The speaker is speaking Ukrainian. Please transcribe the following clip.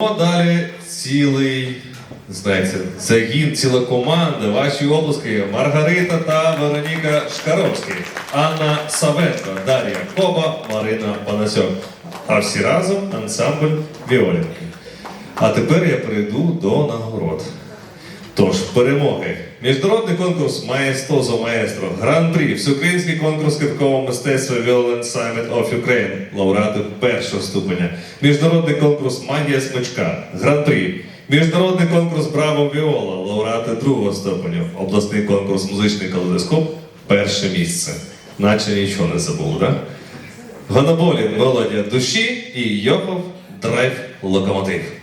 Далі цілий, знаєте, загін, ціла команда, ваші обласки Маргарита та Вероніка Шкаровські, Анна Савенко, Дар'я Коба, Марина Панасьок. А всі разом ансамбль Віолінки. А тепер я перейду до нагород. Тож, перемоги. Міжнародний конкурс «Маєстозо Маестро», Гран-прі, Всеукраїнський конкурс квіткового мистецтва Violin Summit of Ukraine, лауреати першого ступеня. Міжнародний конкурс «Магія смичка», Гран-прі. Міжнародний конкурс «Браво Віола», лауреати другого ступеня. Обласний конкурс «Музичний калейдоскоп» перше місце. Наче нічого не забув, так? Гоноболін «Мелодія душі» і Йохов «Драйв Локомотив».